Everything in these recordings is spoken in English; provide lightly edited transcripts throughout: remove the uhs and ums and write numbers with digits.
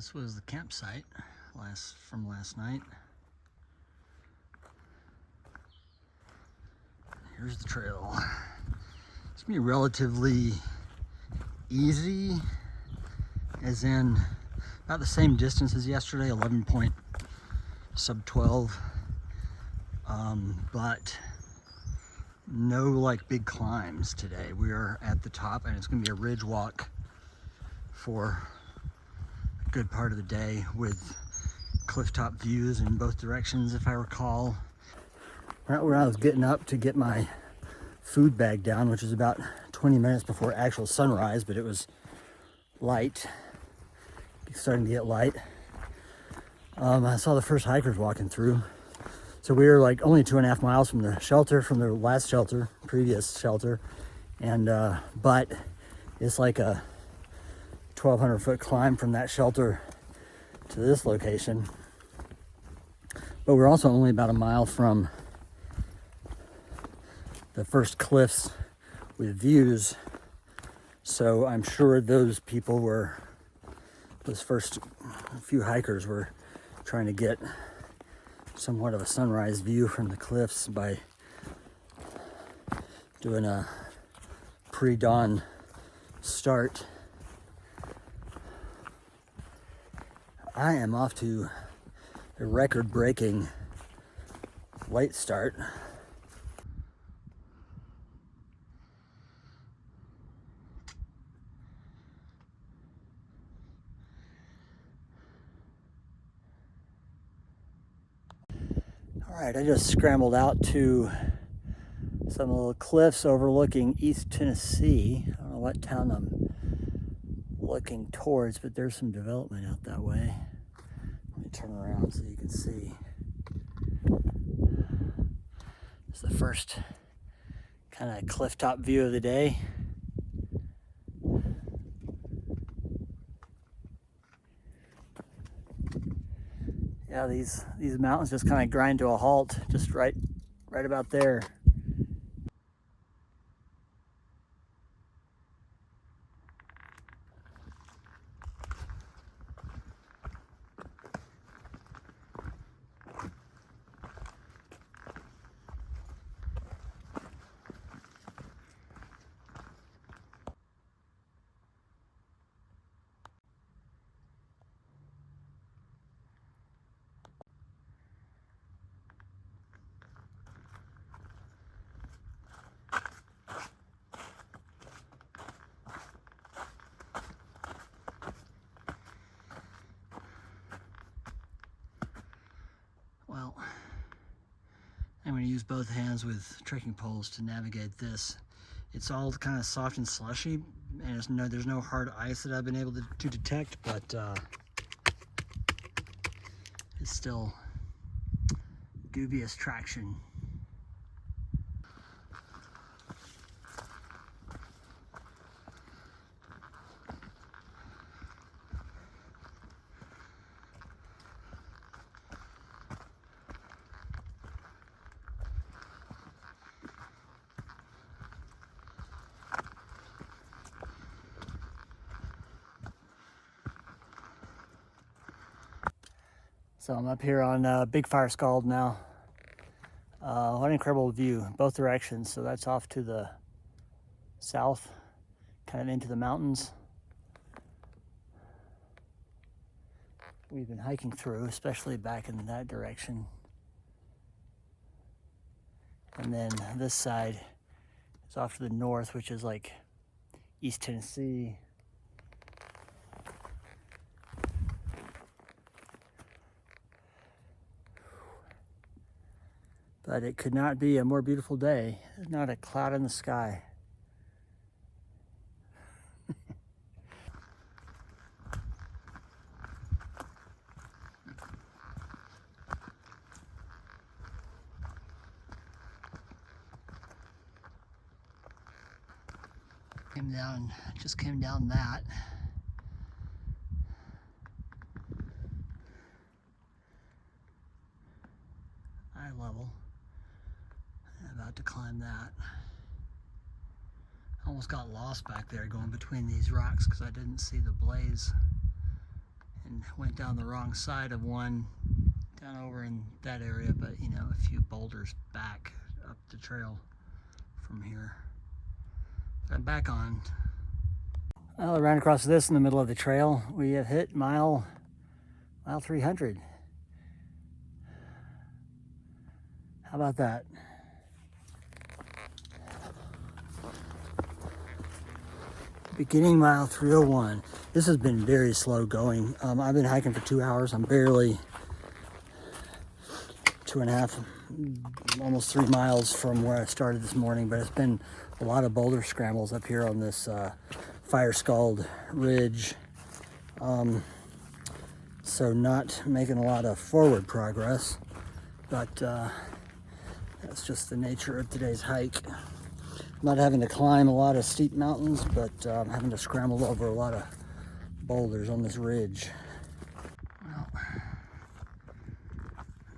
This was the campsite from last night. Here's the trail. It's gonna be relatively easy, as in about the same distance as yesterday, 11 point sub 12, but no like big climbs today. We are at the top and it's gonna be a ridge walk for a good part of the day with clifftop views in both directions, if I recall. Right where I was getting up to get my food bag down, which was about 20 minutes before actual sunrise, but it was light, starting to get light. I saw the first hikers walking through. So we were like only 2.5 miles from the shelter, from the last shelter, previous shelter. And, but it's like a 1,200 foot climb from that shelter to this location. But we're also only about a mile from the first cliffs with views. So I'm sure those first few hikers were trying to get somewhat of a sunrise view from the cliffs by doing a pre-dawn start. I am off to a record-breaking late start. All right, I just scrambled out to some little cliffs overlooking East Tennessee. I don't know what town I'm looking towards, but there's some development out that way. Let me turn around so you can see. It's the first kind of clifftop view of the day. Yeah, these mountains just kind of grind to a halt, just right about there. Well, I'm going to use both hands with trekking poles to navigate this. It's all kind of soft and slushy, and there's no hard ice that I've been able to detect, but it's still dubious traction. So I'm up here on Big Fire Scald now. What an incredible view, both directions. So that's off to the south, kind of into the mountains. We've been hiking through, especially back in that direction. And then this side is off to the north, which is like East Tennessee. But it could not be a more beautiful day. There's not a cloud in the sky. Just came down that. Eye level. About to climb that. Almost got lost back there going between these rocks because I didn't see the blaze and went down the wrong side of one down over in that area, but you know, a few boulders back up the trail from here. But I'm back on. Well, around across this in the middle of the trail, we have hit mile 300. How about that? Beginning mile 301. This has been very slow going. I've been hiking for 2 hours. I'm barely 2.5, almost 3 miles from where I started this morning, but it's been a lot of boulder scrambles up here on this fire-scald ridge. So not making a lot of forward progress, but that's just the nature of today's hike. Not having to climb a lot of steep mountains, but having to scramble over a lot of boulders on this ridge. Well,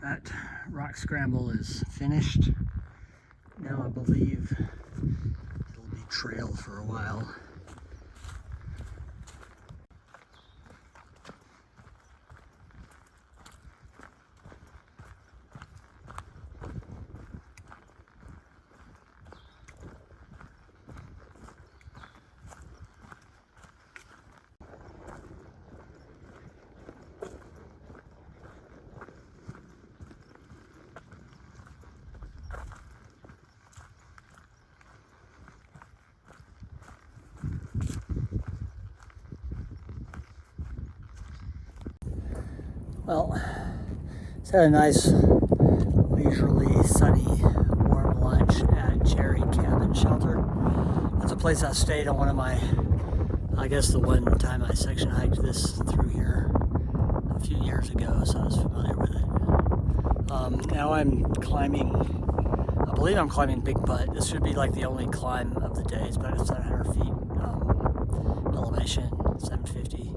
that rock scramble is finished. Now I believe it'll be trail for a while. Well, it's had a nice, leisurely, sunny, warm lunch at Cherry Cabin Shelter. That's a place I stayed on one of my, I guess the one time I section hiked this through here a few years ago, so I was familiar with it. Now I'm climbing, I believe I'm climbing Big Butt. This should be like the only climb of the day. It's about 700 feet elevation, 750.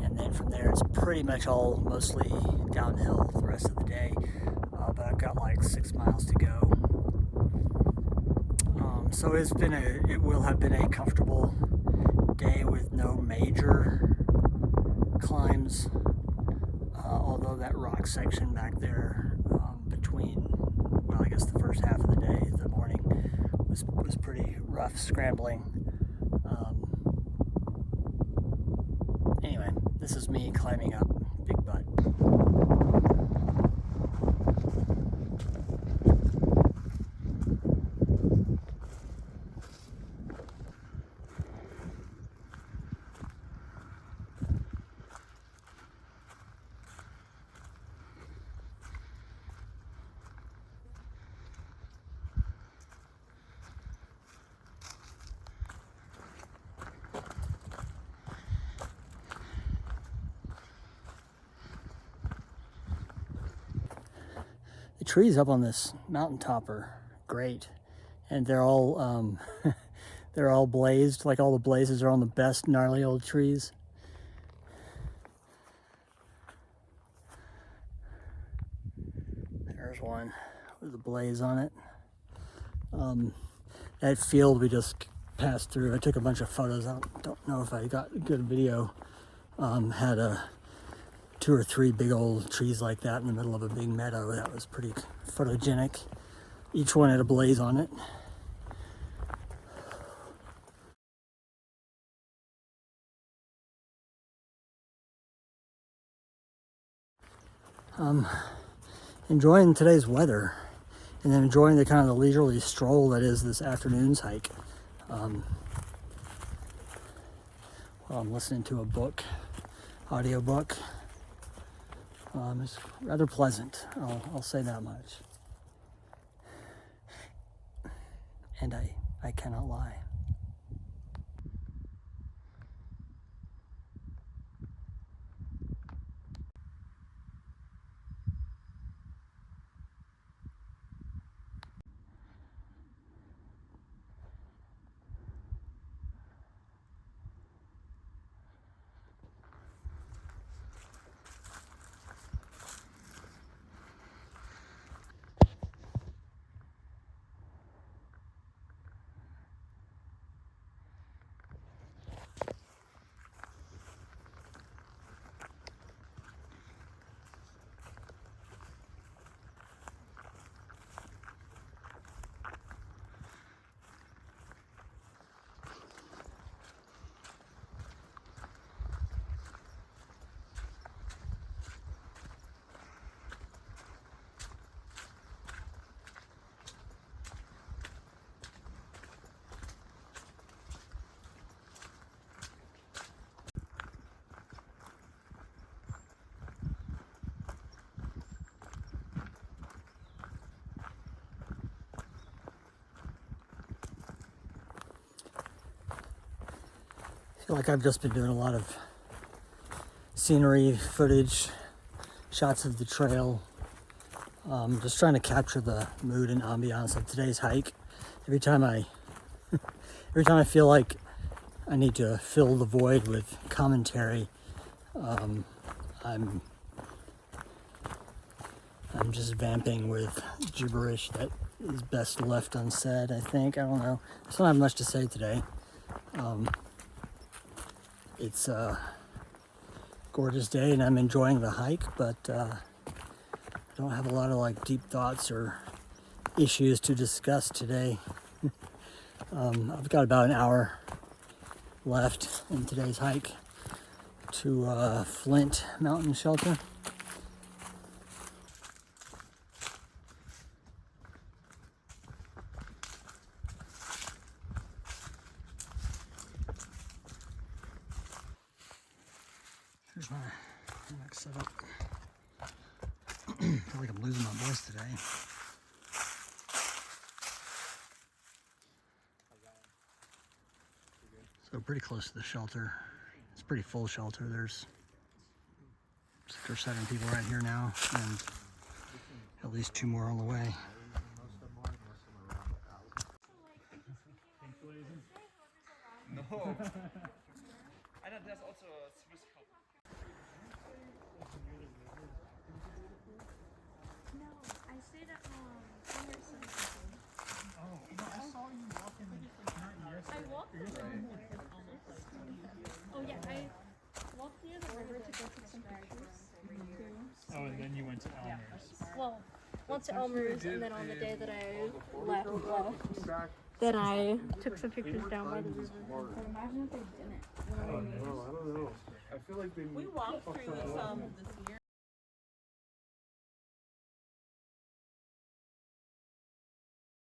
And then from there, it's pretty much all mostly downhill the rest of the day. But I've got like 6 miles to go. So it will have been a comfortable day with no major climbs. Although that rock section back there between, well, I guess the first half of the day, the morning, was pretty rough scrambling. Anyway, this is me climbing up Big Butt. The trees up on this mountaintop are great, and they're all they're all blazed. Like all the blazes are on the best gnarly old trees. There's one with a blaze on it. That field we just passed through, I took a bunch of photos. I don't know if I got a good video. Had 2 or 3 big old trees like that in the middle of a big meadow. That was pretty photogenic. Each one had a blaze on it. Enjoying today's weather, and then enjoying the kind of the leisurely stroll that is this afternoon's hike. While I'm listening to a book, audiobook. It's rather pleasant, I'll say that much. And I cannot lie. I feel like I've just been doing a lot of scenery footage, shots of the trail, just trying to capture the mood and ambiance of today's hike. Every time I feel like I need to fill the void with commentary, I'm just vamping with gibberish that is best left unsaid, I think. I don't know. I just don't have much to say today. It's a gorgeous day and I'm enjoying the hike, but I don't have a lot of like deep thoughts or issues to discuss today. I've got about an hour left in today's hike to Flint Mountain Shelter. Here's my next setup. I feel like I'm losing my voice today. So pretty close to the shelter. It's a pretty full shelter. There's 6 or 7 people right here now, and at least 2 more on the way. No. I know there's also a Swiss cup. No, I stayed at Emerson. Oh, no, I saw you walking not years I walked the river. Oh yeah, I walked near the river to go take some pictures. Oh, and then you went to Elmer's. Well, went to Elmer's, and then on the day that I left, then I took some pictures down by the river. But imagine if they didn't. I don't know. I feel like they. We walked through this year.